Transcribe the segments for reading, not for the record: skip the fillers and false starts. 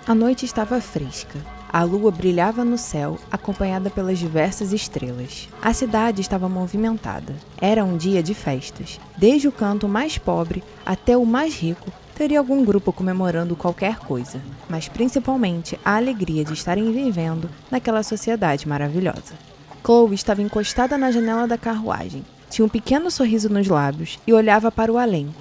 A noite estava fresca. A lua brilhava no céu, acompanhada pelas diversas estrelas. A cidade estava movimentada. Era um dia de festas. Desde o canto mais pobre até o mais rico, teria algum grupo comemorando qualquer coisa. Mas principalmente a alegria de estarem vivendo naquela sociedade maravilhosa. Chloe estava encostada na janela da carruagem. Tinha um pequeno sorriso nos lábios e olhava para o além.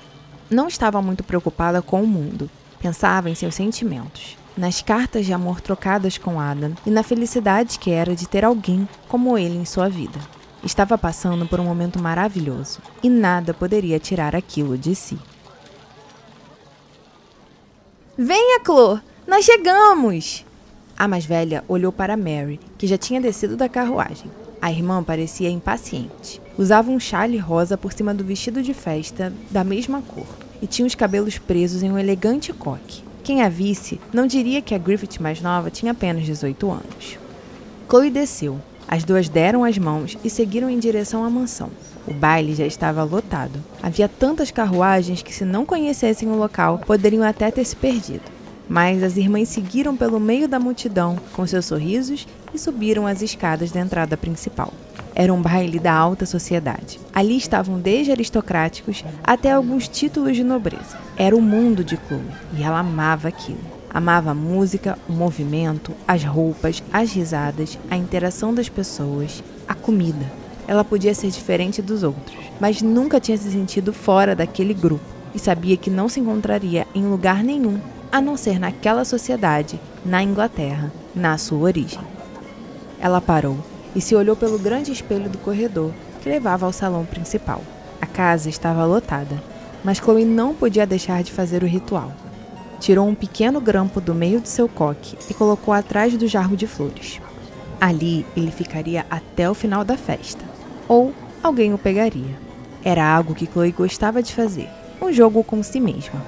Não estava muito preocupada com o mundo. Pensava em seus sentimentos. Nas cartas de amor trocadas com Adam e na felicidade que era de ter alguém como ele em sua vida. Estava passando por um momento maravilhoso e nada poderia tirar aquilo de si. Venha, Chloe! Nós chegamos! A mais velha olhou para Mary, que já tinha descido da carruagem. A irmã parecia impaciente. Usava um chale rosa por cima do vestido de festa da mesma cor e tinha os cabelos presos em um elegante coque. Quem a visse não diria que a Griffith mais nova tinha apenas 18 anos. Chloe desceu. As duas deram as mãos e seguiram em direção à mansão. O baile já estava lotado. Havia tantas carruagens que, se não conhecessem o local, poderiam até ter se perdido. Mas as irmãs seguiram pelo meio da multidão com seus sorrisos e subiram as escadas da entrada principal. Era um baile da alta sociedade. Ali estavam desde aristocráticos até alguns títulos de nobreza. Era o mundo de Chloe e ela amava aquilo. Amava a música, o movimento, as roupas, as risadas, a interação das pessoas, a comida. Ela podia ser diferente dos outros, mas nunca tinha se sentido fora daquele grupo e sabia que não se encontraria em lugar nenhum, a não ser naquela sociedade, na Inglaterra, na sua origem. Ela parou e se olhou pelo grande espelho do corredor que levava ao salão principal. A casa estava lotada, mas Chloe não podia deixar de fazer o ritual. Tirou um pequeno grampo do meio de seu coque e colocou atrás do jarro de flores. Ali ele ficaria até o final da festa, ou alguém o pegaria. Era algo que Chloe gostava de fazer, um jogo com si mesma.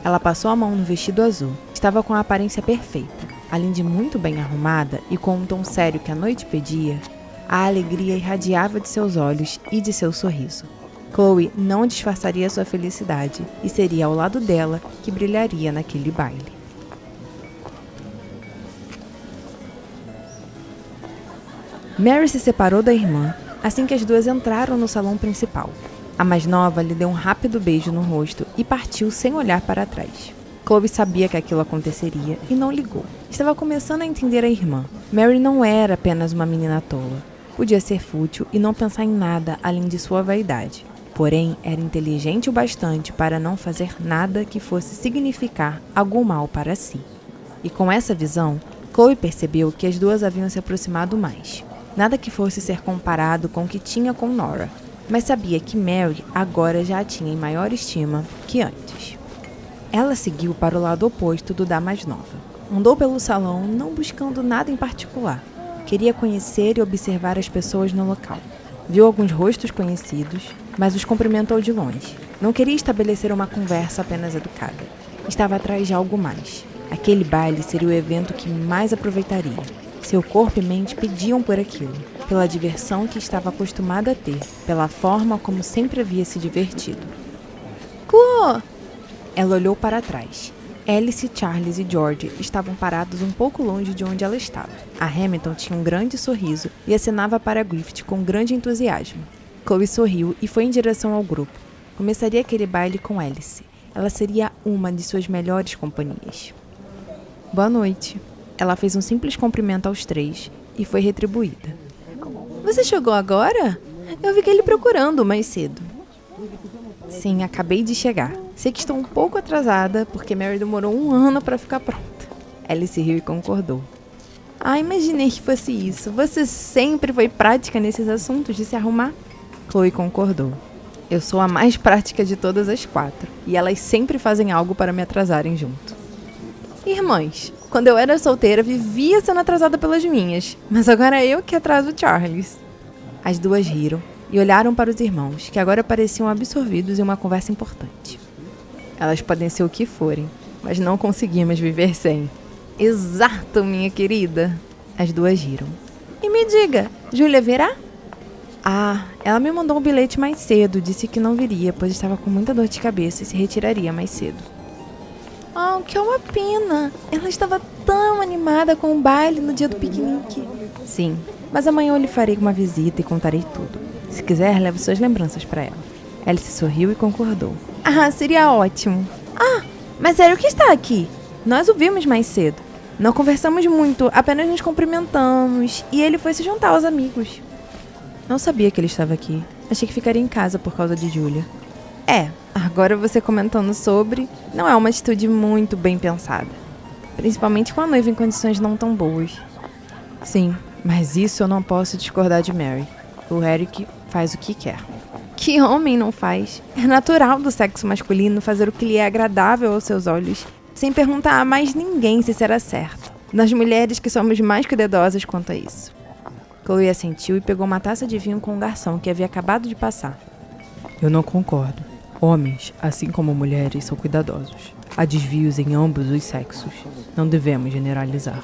Ela passou a mão no vestido azul, estava com a aparência perfeita. Além de muito bem arrumada e com um tom sério que a noite pedia, a alegria irradiava de seus olhos e de seu sorriso. Chloe não disfarçaria sua felicidade e seria ao lado dela que brilharia naquele baile. Mary se separou da irmã assim que as duas entraram no salão principal. A mais nova lhe deu um rápido beijo no rosto e partiu sem olhar para trás. Chloe sabia que aquilo aconteceria e não ligou. Estava começando a entender a irmã. Mary não era apenas uma menina tola. Podia ser fútil e não pensar em nada além de sua vaidade. Porém, era inteligente o bastante para não fazer nada que fosse significar algum mal para si. E com essa visão, Chloe percebeu que as duas haviam se aproximado mais. Nada que fosse ser comparado com o que tinha com Nora, mas sabia que Mary agora já a tinha em maior estima que antes. Ela seguiu para o lado oposto do da mais nova. Andou pelo salão, não buscando nada em particular. Queria conhecer e observar as pessoas no local. Viu alguns rostos conhecidos, mas os cumprimentou de longe. Não queria estabelecer uma conversa apenas educada. Estava atrás de algo mais. Aquele baile seria o evento que mais aproveitaria. Seu corpo e mente pediam por aquilo, pela diversão que estava acostumada a ter, pela forma como sempre havia se divertido. Chloe! Ela olhou para trás. Alice, Charles e George estavam parados um pouco longe de onde ela estava. A Hamilton tinha um grande sorriso e acenava para Griffith com grande entusiasmo. Chloe sorriu e foi em direção ao grupo. Começaria aquele baile com Alice. Ela seria uma de suas melhores companhias. Boa noite. Ela fez um simples cumprimento aos três e foi retribuída. Você chegou agora? Eu fiquei lhe procurando mais cedo. Sim, acabei de chegar. Sei que estou um pouco atrasada, porque Mary demorou 1 ano para ficar pronta. Alice riu e concordou. Imaginei que fosse isso. Você sempre foi prática nesses assuntos de se arrumar? Chloe concordou. Eu sou a mais prática de todas as 4, e elas sempre fazem algo para me atrasarem junto. Irmãs, quando eu era solteira, vivia sendo atrasada pelas minhas, mas agora é eu que atraso o Charles. As duas riram e olharam para os irmãos, que agora pareciam absorvidos em uma conversa importante. Elas podem ser o que forem, mas não conseguimos viver sem. Exato, minha querida. As duas riram. E me diga, Júlia virá? Ah, ela me mandou um bilhete mais cedo, disse que não viria, pois estava com muita dor de cabeça e se retiraria mais cedo. Oh, que é uma pena. Ela estava tão animada com o baile no dia do piquenique. Sim, mas amanhã eu lhe farei uma visita e contarei tudo. Se quiser, leve suas lembranças para ela. Alice sorriu e concordou. Ah, seria ótimo. Ah, mas era o que está aqui. Nós o vimos mais cedo. Não conversamos muito, apenas nos cumprimentamos. E ele foi se juntar aos amigos. Não sabia que ele estava aqui. Achei que ficaria em casa por causa de Julia. Agora você comentando sobre, não é uma atitude muito bem pensada. Principalmente com a noiva em condições não tão boas. Sim, mas isso eu não posso discordar de Mary. O Eric faz o que quer. Que homem não faz? É natural do sexo masculino fazer o que lhe é agradável aos seus olhos, sem perguntar a mais ninguém se será certo. Nós mulheres que somos mais cuidadosas quanto a isso. Chloe assentiu e pegou uma taça de vinho com um garçom que havia acabado de passar. Eu não concordo. Homens, assim como mulheres, são cuidadosos. Há desvios em ambos os sexos. Não devemos generalizar.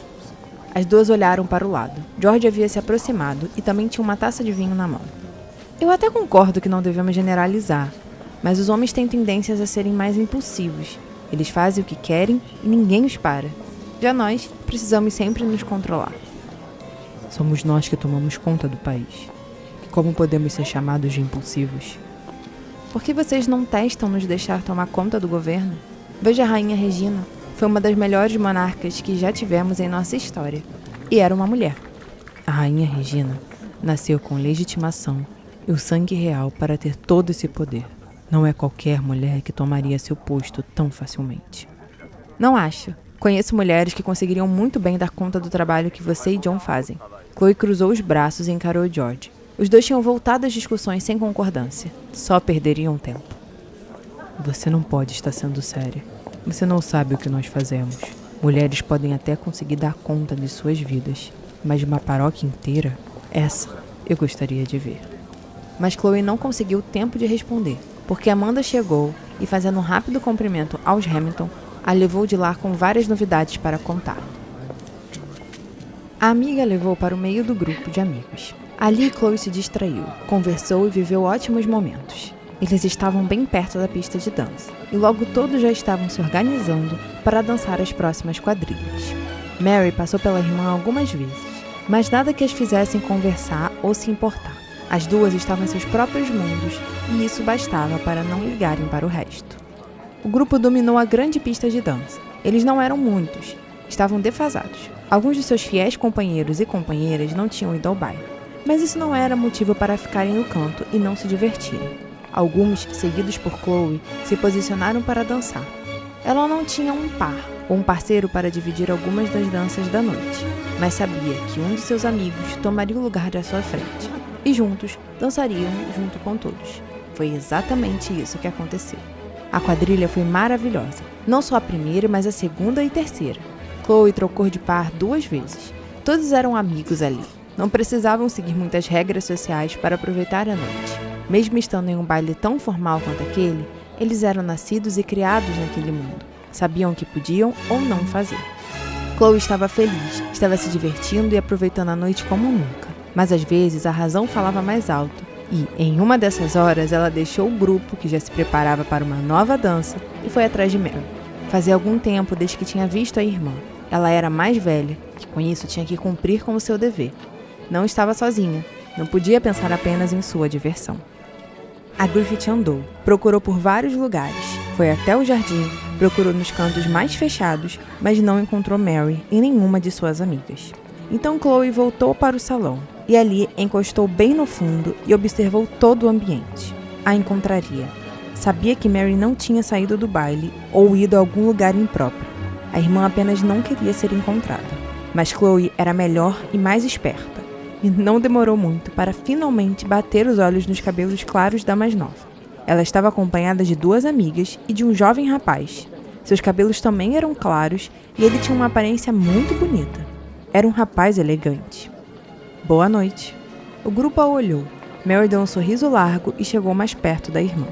As duas olharam para o lado. George havia se aproximado e também tinha uma taça de vinho na mão. Eu até concordo que não devemos generalizar, mas os homens têm tendências a serem mais impulsivos. Eles fazem o que querem e ninguém os para. Já nós, precisamos sempre nos controlar. Somos nós que tomamos conta do país. Como podemos ser chamados de impulsivos? Por que vocês não testam nos deixar tomar conta do governo? Veja a Rainha Regina. Foi uma das melhores monarcas que já tivemos em nossa história. E era uma mulher. A Rainha Regina nasceu com legitimação e o sangue real para ter todo esse poder. Não é qualquer mulher que tomaria seu posto tão facilmente. Não acho. Conheço mulheres que conseguiriam muito bem dar conta do trabalho que você e John fazem. Chloe cruzou os braços e encarou George. Os dois tinham voltado às discussões sem concordância. Só perderiam tempo. Você não pode estar sendo séria. Você não sabe o que nós fazemos. Mulheres podem até conseguir dar conta de suas vidas, mas de uma paróquia inteira, essa eu gostaria de ver. Mas Chloe não conseguiu tempo de responder, porque Amanda chegou e, fazendo um rápido cumprimento aos Hamilton, a levou de lá com várias novidades para contar. A amiga levou para o meio do grupo de amigos. Ali Chloe se distraiu, conversou e viveu ótimos momentos. Eles estavam bem perto da pista de dança, e logo todos já estavam se organizando para dançar as próximas quadrilhas. Mary passou pela irmã algumas vezes, mas nada que as fizessem conversar ou se importar. As duas estavam em seus próprios mundos, e isso bastava para não ligarem para o resto. O grupo dominou a grande pista de dança. Eles não eram muitos, estavam defasados. Alguns de seus fiéis companheiros e companheiras não tinham ido ao baile, mas isso não era motivo para ficarem no canto e não se divertirem. Alguns, seguidos por Chloe, se posicionaram para dançar. Ela não tinha um par ou um parceiro para dividir algumas das danças da noite, mas sabia que um de seus amigos tomaria o lugar à sua frente, e juntos dançariam junto com todos. Foi exatamente isso que aconteceu. A quadrilha foi maravilhosa, não só a primeira, mas a segunda e terceira. Chloe trocou de par 2 vezes. Todos eram amigos ali. Não precisavam seguir muitas regras sociais para aproveitar a noite. Mesmo estando em um baile tão formal quanto aquele, eles eram nascidos e criados naquele mundo. Sabiam o que podiam ou não fazer. Chloe estava feliz, estava se divertindo e aproveitando a noite como nunca. Mas às vezes a razão falava mais alto. E, em uma dessas horas, ela deixou o grupo, que já se preparava para uma nova dança, e foi atrás de Mary. Fazia algum tempo desde que tinha visto a irmã. Ela era mais velha, e com isso tinha que cumprir com o seu dever. Não estava sozinha, não podia pensar apenas em sua diversão. A Griffith andou, procurou por vários lugares, foi até o jardim, procurou nos cantos mais fechados, mas não encontrou Mary e nenhuma de suas amigas. Então Chloe voltou para o salão, e ali encostou bem no fundo e observou todo o ambiente. A encontraria. Sabia que Mary não tinha saído do baile ou ido a algum lugar impróprio. A irmã apenas não queria ser encontrada. Mas Chloe era melhor e mais esperta. E não demorou muito para finalmente bater os olhos nos cabelos claros da mais nova. Ela estava acompanhada de 2 amigas e de um jovem rapaz. Seus cabelos também eram claros e ele tinha uma aparência muito bonita. Era um rapaz elegante. Boa noite. O grupo a olhou. Mary deu um sorriso largo e chegou mais perto da irmã.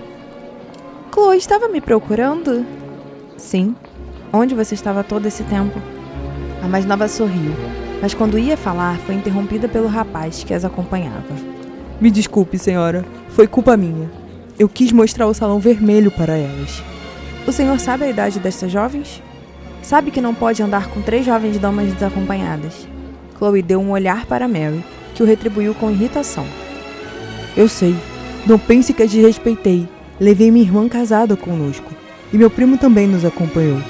Chloe, estava me procurando? Sim. Onde você estava todo esse tempo? A mais nova sorriu, mas quando ia falar foi interrompida pelo rapaz que as acompanhava. Me desculpe, senhora. Foi culpa minha. Eu quis mostrar o salão vermelho para elas. O senhor sabe a idade destas jovens? Sabe que não pode andar com 3 jovens damas desacompanhadas. Chloe deu um olhar para Mary, que o retribuiu com irritação. Eu sei. Não pense que a desrespeitei. Levei minha irmã casada conosco. E meu primo também nos acompanhou.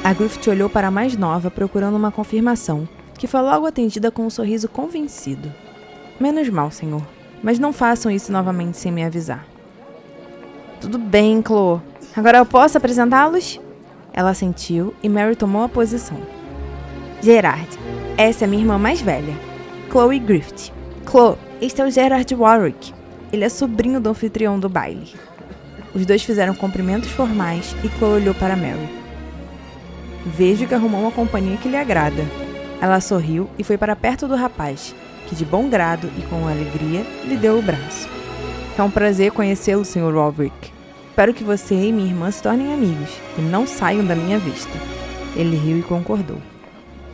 A Griffith olhou para a mais nova, procurando uma confirmação, que foi logo atendida com um sorriso convencido. Menos mal, senhor. Mas não façam isso novamente sem me avisar. Tudo bem, Chloe. Agora eu posso apresentá-los? Ela assentiu e Mary tomou a posição. Gerard, essa é minha irmã mais velha, Chloe Griffith. Chloe, este é o Gerard Warwick. Ele é sobrinho do anfitrião do baile. Os dois fizeram cumprimentos formais e Chloe olhou para Mary. Vejo que arrumou uma companhia que lhe agrada. Ela sorriu e foi para perto do rapaz, que de bom grado e com alegria lhe deu o braço. É um prazer conhecê-lo, Sr. Warwick. Espero que você e minha irmã se tornem amigos e não saiam da minha vista. Ele riu e concordou.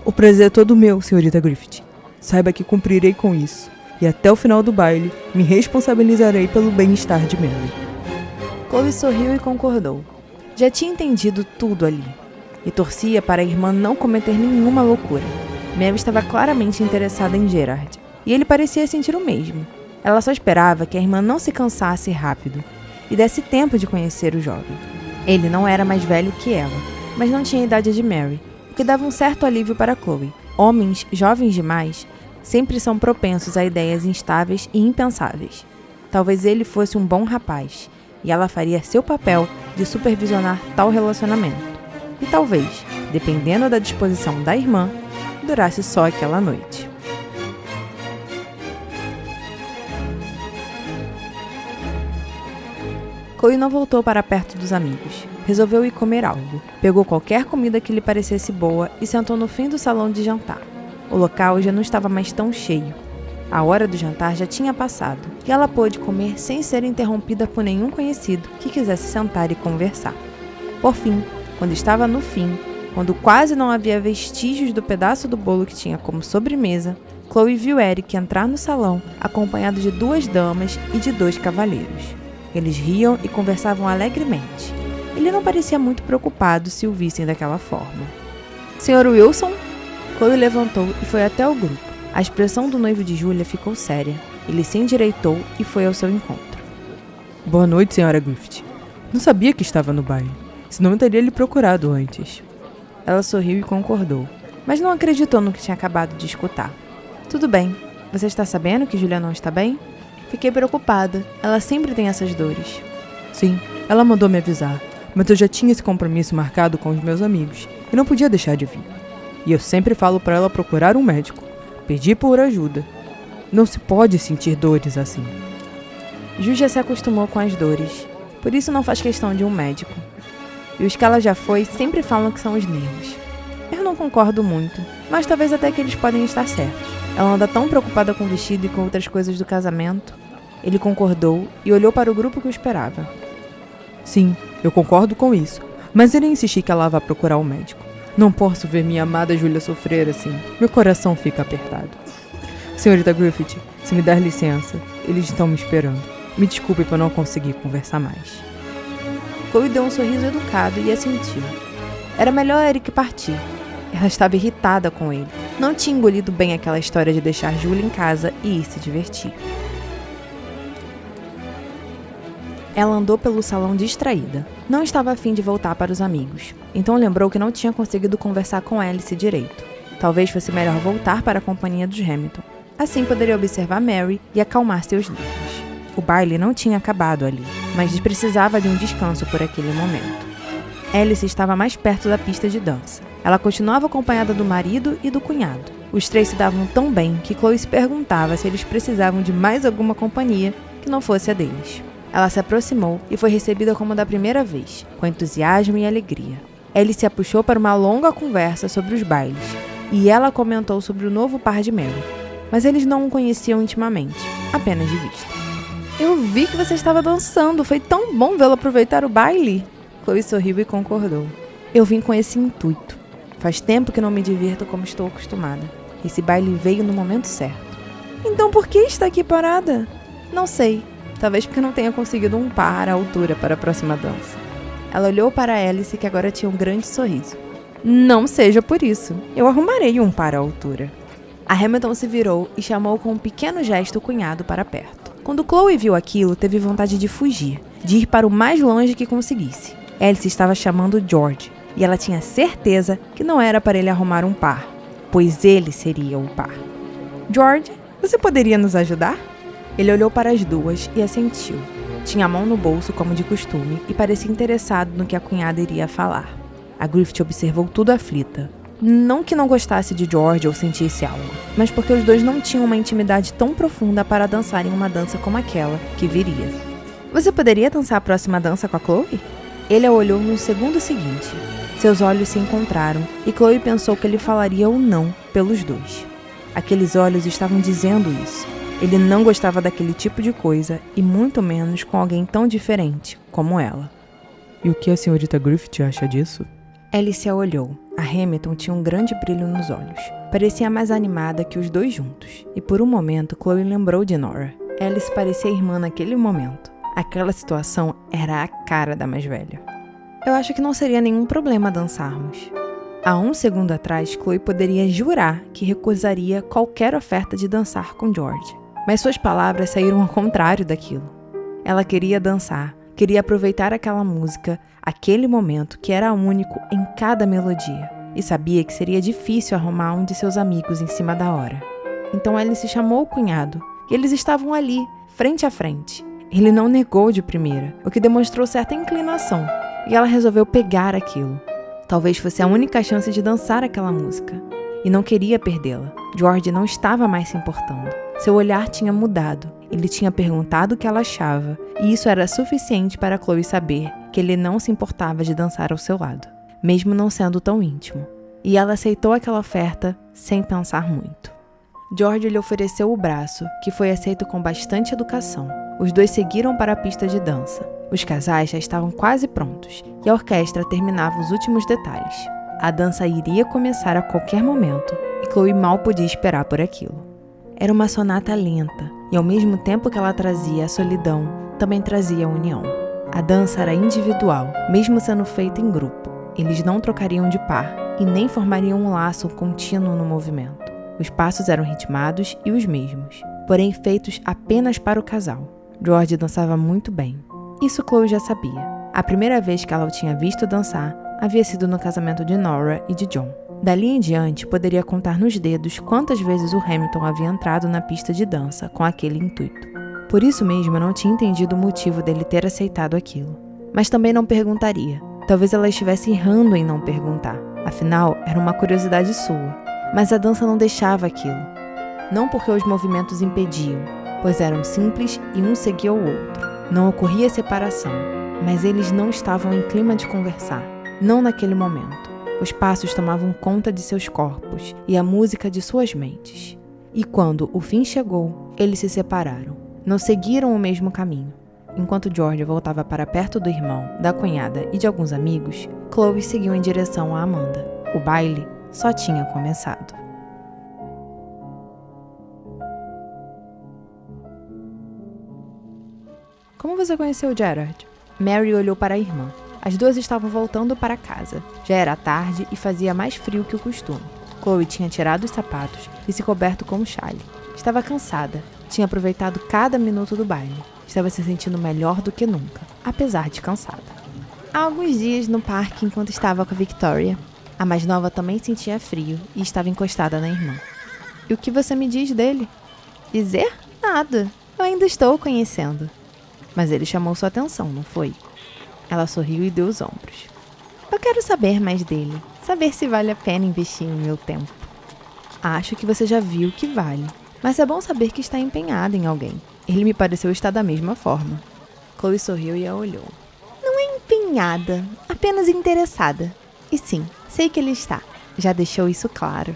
O prazer é todo meu, senhorita Griffith. Saiba que cumprirei com isso. E até o final do baile, me responsabilizarei pelo bem-estar de Mary. Chloe sorriu e concordou. Já tinha entendido tudo ali. E torcia para a irmã não cometer nenhuma loucura. Mary estava claramente interessada em Gerard. E ele parecia sentir o mesmo. Ela só esperava que a irmã não se cansasse rápido e desse tempo de conhecer o jovem. Ele não era mais velho que ela, mas não tinha a idade de Mary, o que dava um certo alívio para Chloe. Homens jovens demais sempre são propensos a ideias instáveis e impensáveis. Talvez ele fosse um bom rapaz, e ela faria seu papel de supervisionar tal relacionamento. E talvez, dependendo da disposição da irmã, durasse só aquela noite. Chloe não voltou para perto dos amigos. Resolveu ir comer algo. Pegou qualquer comida que lhe parecesse boa e sentou no fim do salão de jantar. O local já não estava mais tão cheio. A hora do jantar já tinha passado e ela pôde comer sem ser interrompida por nenhum conhecido que quisesse sentar e conversar. Por fim, quando estava no fim, quando quase não havia vestígios do pedaço do bolo que tinha como sobremesa, Chloe viu Eric entrar no salão acompanhado de 2 damas e de 2 cavalheiros. Eles riam e conversavam alegremente. Ele não parecia muito preocupado se o vissem daquela forma. Sr. Wilson? Chloe levantou e foi até o grupo. A expressão do noivo de Julia ficou séria. Ele se endireitou e foi ao seu encontro. Boa noite, senhora Griffith. Não sabia que estava no baile, senão eu teria lhe procurado antes. Ela sorriu e concordou, mas não acreditou no que tinha acabado de escutar. Tudo bem. Você está sabendo que Julia não está bem? Fiquei preocupada. Ela sempre tem essas dores. Sim, ela mandou me avisar, mas eu já tinha esse compromisso marcado com os meus amigos e não podia deixar de vir. E eu sempre falo para ela procurar um médico, pedir por ajuda. Não se pode sentir dores assim. Ju já se acostumou com as dores, por isso não faz questão de um médico. E os que ela já foi sempre falam que são os nervos. Eu não concordo muito, mas talvez até que eles podem estar certos. Ela anda tão preocupada com o vestido e com outras coisas do casamento. Ele concordou e olhou para o grupo que o esperava. Sim, eu concordo com isso, mas irei insistir que ela vá procurar um médico. Não posso ver minha amada Julia sofrer assim. Meu coração fica apertado. Senhorita Griffith, se me der licença, eles estão me esperando. Me desculpe por não conseguir conversar mais. Chloe deu um sorriso educado e assentiu. Era melhor Eric partir. Ela estava irritada com ele. Não tinha engolido bem aquela história de deixar Julia em casa e ir se divertir. Ela andou pelo salão distraída. Não estava a fim de voltar para os amigos. Então lembrou que não tinha conseguido conversar com Alice direito. Talvez fosse melhor voltar para a companhia dos Hamilton. Assim poderia observar Mary e acalmar seus nervos. O baile não tinha acabado ali, mas precisava de um descanso por aquele momento. Alice estava mais perto da pista de dança. Ela continuava acompanhada do marido e do cunhado. Os 3 se davam tão bem que Chloe se perguntava se eles precisavam de mais alguma companhia que não fosse a deles. Ela se aproximou e foi recebida como da primeira vez, com entusiasmo e alegria. Alice a puxou para uma longa conversa sobre os bailes, e ela comentou sobre o novo par de Mary. Mas eles não o conheciam intimamente, apenas de vista. Eu vi que você estava dançando, foi tão bom vê-lo aproveitar o baile. Chloe sorriu e concordou. Eu vim com esse intuito. Faz tempo que não me divirto como estou acostumada. Esse baile veio no momento certo. Então por que está aqui parada? Não sei. Talvez porque não tenha conseguido um par à altura para a próxima dança. Ela olhou para Alice, que agora tinha um grande sorriso. Não seja por isso. Eu arrumarei um par à altura. A Hamilton se virou e chamou com um pequeno gesto o cunhado para perto. Quando Chloe viu aquilo, teve vontade de fugir, de ir para o mais longe que conseguisse. Alice estava chamando George, e ela tinha certeza que não era para ele arrumar um par, pois ele seria o par. George, você poderia nos ajudar? Ele olhou para as duas e assentiu. Tinha a mão no bolso, como de costume, e parecia interessado no que a cunhada iria falar. A Griffith observou tudo aflita. Não que não gostasse de George ou sentisse algo, mas porque os dois não tinham uma intimidade tão profunda para dançarem uma dança como aquela que viria. Você poderia dançar a próxima dança com a Chloe? Ele a olhou no segundo seguinte. Seus olhos se encontraram e Chloe pensou que ele falaria ou não pelos dois. Aqueles olhos estavam dizendo isso. Ele não gostava daquele tipo de coisa e muito menos com alguém tão diferente como ela. E o que a senhorita Griffith acha disso? Alice a olhou. A Hamilton tinha um grande brilho nos olhos. Parecia mais animada que os dois juntos. E por um momento, Chloe lembrou de Nora. Alice parecia irmã naquele momento. Aquela situação era a cara da mais velha. Eu acho que não seria nenhum problema dançarmos. Há um segundo atrás, Chloe poderia jurar que recusaria qualquer oferta de dançar com George. Mas suas palavras saíram ao contrário daquilo. Ela queria dançar, queria aproveitar aquela música, aquele momento que era único em cada melodia, e sabia que seria difícil arrumar um de seus amigos em cima da hora. Então Alice chamou o cunhado, e eles estavam ali, frente a frente. Ele não negou de primeira, o que demonstrou certa inclinação, e ela resolveu pegar aquilo. Talvez fosse a única chance de dançar aquela música, e não queria perdê-la. George não estava mais se importando. Seu olhar tinha mudado. Ele tinha perguntado o que ela achava, e isso era suficiente para Chloe saber que ele não se importava de dançar ao seu lado, mesmo não sendo tão íntimo. E ela aceitou aquela oferta sem pensar muito. George lhe ofereceu o braço, que foi aceito com bastante educação. Os dois seguiram para a pista de dança. Os casais já estavam quase prontos, e a orquestra terminava os últimos detalhes. A dança iria começar a qualquer momento, e Chloe mal podia esperar por aquilo. Era uma sonata lenta, e ao mesmo tempo que ela trazia a solidão, também trazia a união. A dança era individual, mesmo sendo feita em grupo. Eles não trocariam de par, e nem formariam um laço contínuo no movimento. Os passos eram ritmados e os mesmos, porém feitos apenas para o casal. George dançava muito bem. Isso Chloe já sabia. A primeira vez que ela o tinha visto dançar havia sido no casamento de Nora e de John. Dali em diante, poderia contar nos dedos quantas vezes o Hamilton havia entrado na pista de dança com aquele intuito. Por isso mesmo, eu não tinha entendido o motivo dele ter aceitado aquilo. Mas também não perguntaria. Talvez ela estivesse errando em não perguntar. Afinal, era uma curiosidade sua. Mas a dança não deixava aquilo. Não porque os movimentos impediam, pois eram simples e um seguia o outro. Não ocorria separação, mas eles não estavam em clima de conversar. Não naquele momento. Os passos tomavam conta de seus corpos e a música de suas mentes. E quando o fim chegou, eles se separaram. Não seguiram o mesmo caminho. Enquanto George voltava para perto do irmão, da cunhada e de alguns amigos, Chloe seguiu em direção a Amanda. O baile só tinha começado. Como você conheceu Gerard? Mary olhou para a irmã. As duas estavam voltando para casa. Já era tarde e fazia mais frio que o costume. Chloe tinha tirado os sapatos e se coberto com um chale. Estava cansada. Tinha aproveitado cada minuto do baile. Estava se sentindo melhor do que nunca, apesar de cansada. Há alguns dias no parque enquanto estava com a Victoria. A mais nova também sentia frio e estava encostada na irmã. E o que você me diz dele? Dizer? Nada. Eu ainda estou o conhecendo. Mas ele chamou sua atenção, não foi? Ela sorriu e deu os ombros. Eu quero saber mais dele. Saber se vale a pena investir em meu tempo. Acho que você já viu que vale. Mas é bom saber que está empenhada em alguém. Ele me pareceu estar da mesma forma. Chloe sorriu e a olhou. Não é empenhada, apenas interessada. E sim, sei que ele está. Já deixou isso claro.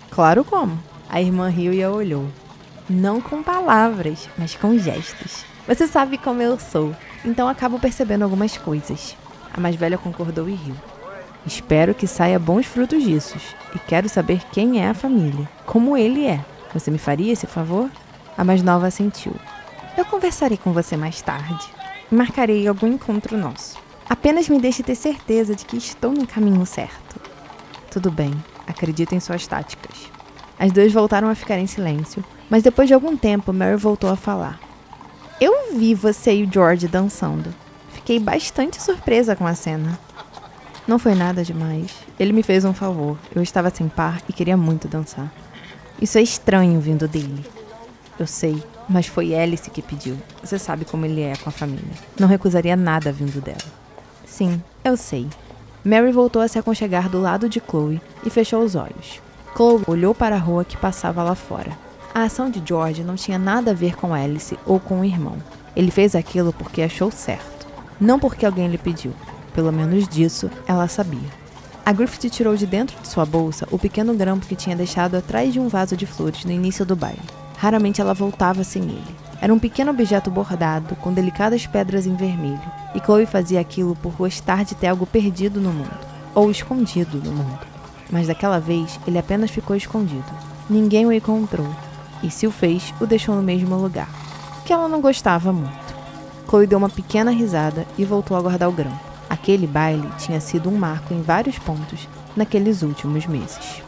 Claro como? A irmã riu e a olhou. Não com palavras, mas com gestos. Você sabe como eu sou, então acabo percebendo algumas coisas. A mais velha concordou e riu. Espero que saia bons frutos disso. E quero saber quem é a família. Como ele é. Você me faria esse favor? A mais nova assentiu. Eu conversarei com você mais tarde. Marcarei algum encontro nosso. Apenas me deixe ter certeza de que estou no caminho certo. Tudo bem, acredito em suas táticas. As duas voltaram a ficar em silêncio, mas depois de algum tempo, Mary voltou a falar. Eu vi você e o George dançando. Fiquei bastante surpresa com a cena. Não foi nada demais. Ele me fez um favor. Eu estava sem par e queria muito dançar. Isso é estranho vindo dele. Eu sei, mas foi Alice que pediu. Você sabe como ele é com a família. Não recusaria nada vindo dela. Sim, eu sei. Mary voltou a se aconchegar do lado de Chloe e fechou os olhos. Chloe olhou para a rua que passava lá fora. A ação de George não tinha nada a ver com Alice ou com o irmão. Ele fez aquilo porque achou certo. Não porque alguém lhe pediu. Pelo menos disso ela sabia. A Griffith tirou de dentro de sua bolsa o pequeno grampo que tinha deixado atrás de um vaso de flores no início do baile. Raramente ela voltava sem ele. Era um pequeno objeto bordado, com delicadas pedras em vermelho. E Chloe fazia aquilo por gostar de ter algo perdido no mundo. Ou escondido no mundo. Mas daquela vez, ele apenas ficou escondido. Ninguém o encontrou. E se o fez, o deixou no mesmo lugar. Que ela não gostava muito. Chloe deu uma pequena risada e voltou a guardar o grampo. Aquele baile tinha sido um marco em vários pontos naqueles últimos meses.